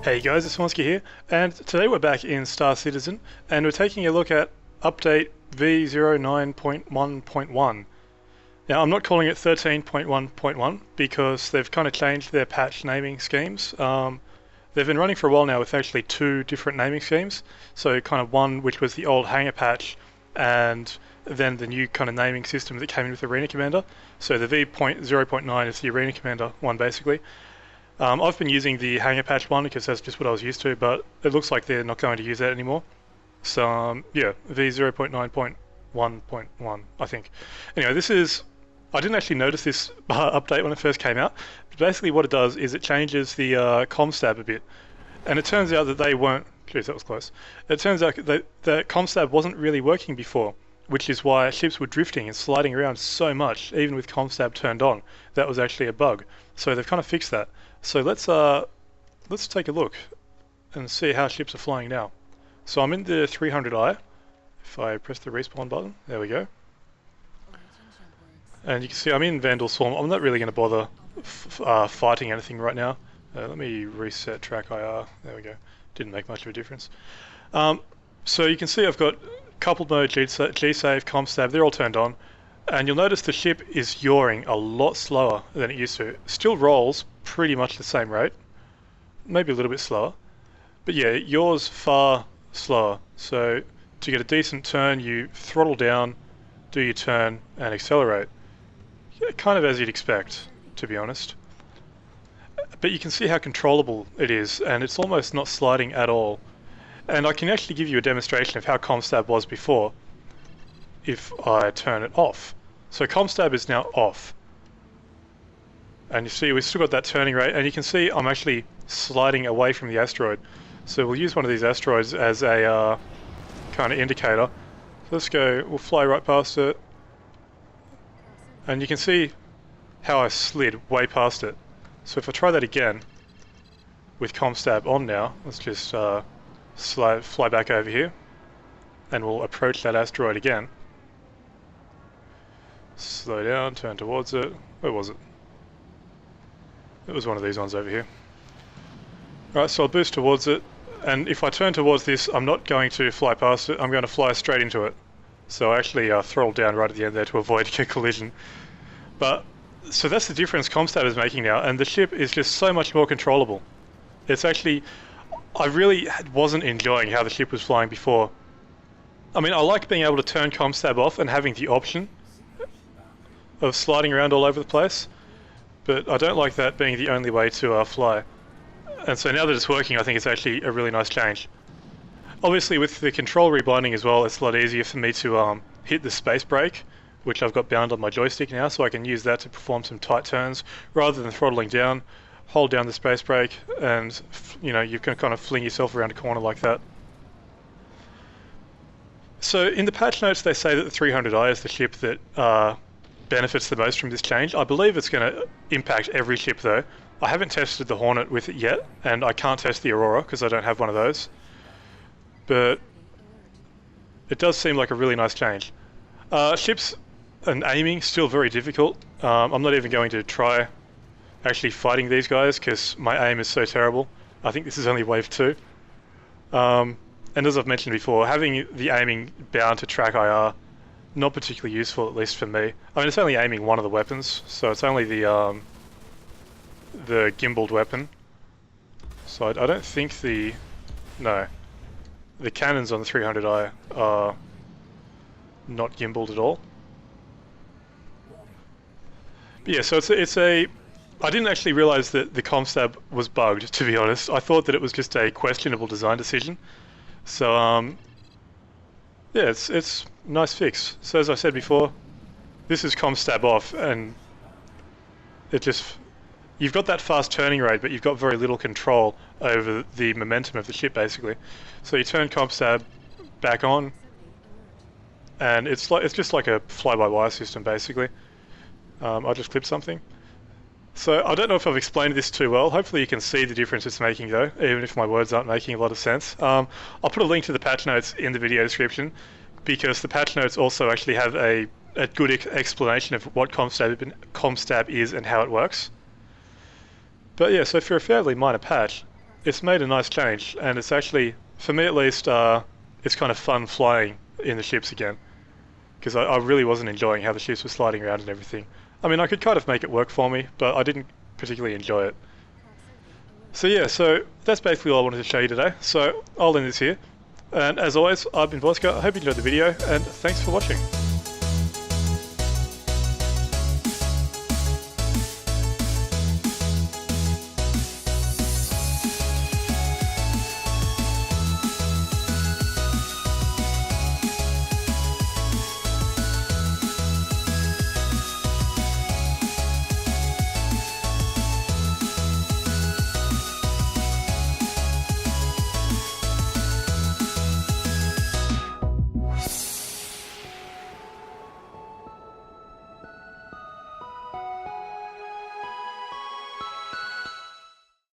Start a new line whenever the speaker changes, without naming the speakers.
Hey guys, it's Vornskyr here, and today we're back in Star Citizen, and we're taking a look at update V0.9.1.1. Now, I'm not calling it 13.1.1 because they've kind of changed their patch naming schemes. They've been running for a while now with actually two different naming schemes. So kind of one which was the old hangar patch, and then the new kind of naming system that came in with Arena Commander. So the V0.9 is the Arena Commander one basically. I've been using the hangar patch one because that's just what I was used to, but it looks like they're not going to use that anymore. So yeah, V0.9.1.1 I think. Anyway, this is, I didn't actually notice this update when it first came out, but basically what it does is it changes the COMSTAB a bit. And it turns out that they weren't, geez that was close, it turns out that the COMSTAB wasn't really working before, which is why ships were drifting and sliding around so much, even with COMSTAB turned on. That was actually a bug. So they've kind of fixed that. So let's take a look and see how ships are flying now. So I'm in the 300i. If I press the respawn button, there we go. And you can see I'm in Vandal Swarm. I'm not really going to bother fighting anything right now. Let me reset TrackIR. There we go. Didn't make much of a difference. So you can see I've got coupled mode, G-Save, COMSTAB, they're all turned on. And you'll notice the ship is yawing a lot slower than it used to. Still rolls pretty much the same rate, maybe a little bit slower. But yeah, it yaws far slower. So to get a decent turn, you throttle down, do your turn, and accelerate. Yeah, kind of as you'd expect, to be honest. But you can see how controllable it is, and it's almost not sliding at all. And I can actually give you a demonstration of how COMSTAB was before if I turn it off. So COMSTAB is now off. And you see we've still got that turning rate, and you can see I'm actually sliding away from the asteroid. So we'll use one of these asteroids as a kind of indicator. So let's go, we'll fly right past it. And you can see how I slid way past it. So if I try that again, with COMSTAB on now, let's just fly back over here, and we'll approach that asteroid again. Slow down, turn towards it. Where was it? It was one of these ones over here. Right, so I'll boost towards it, and if I turn towards this, I'm not going to fly past it, I'm going to fly straight into it. So I actually throttled down right at the end there to avoid a collision. But, so that's the difference COMSTAB is making now, and the ship is just so much more controllable. It's actually, I really wasn't enjoying how the ship was flying before. I mean, I like being able to turn COMSTAB off and having the option of sliding around all over the place, but I don't like that being the only way to fly. And so now that it's working, I think it's actually a really nice change. Obviously with the control rebinding as well, it's a lot easier for me to hit the space brake, which I've got bound on my joystick now, so I can use that to perform some tight turns rather than throttling down. Hold down the space brake and you know, you can kind of fling yourself around a corner like that. So in the patch notes they say that the 300i is the ship that benefits the most from this change. I believe it's going to impact every ship though. I haven't tested the Hornet with it yet, and I can't test the Aurora because I don't have one of those. But it does seem like a really nice change. Ships and aiming still very difficult. I'm not even going to try actually fighting these guys because my aim is so terrible. I think this is only wave 2. And as I've mentioned before, having the aiming bound to TrackIR, not particularly useful, at least for me. I mean, it's only aiming one of the weapons, so it's only the gimbaled weapon. So I don't think the cannons on the 300i are not gimbaled at all. But yeah, so I didn't actually realize that the COMSTAB was bugged, to be honest. I thought that it was just a questionable design decision. So yeah, it's a nice fix. So as I said before, this is COMSTAB off, and it just, you've got that fast turning rate, but you've got very little control over the momentum of the ship basically. So you turn COMSTAB back on, and it's just like a fly-by-wire system basically. I just clipped something. So I don't know if I've explained this too well. Hopefully you can see the difference it's making though, even if my words aren't making a lot of sense. I'll put a link to the patch notes in the video description, because the patch notes also actually have a good explanation of what COMSTAB is and how it works. But yeah, so for a fairly minor patch, it's made a nice change, and it's actually, for me at least, it's kind of fun flying in the ships again, because I really wasn't enjoying how the ships were sliding around and everything. I mean, I could kind of make it work for me, but I didn't particularly enjoy it. So yeah, so that's basically all I wanted to show you today. So I'll end this here. And as always, I've been Vornskyr. I hope you enjoyed the video, and thanks for watching.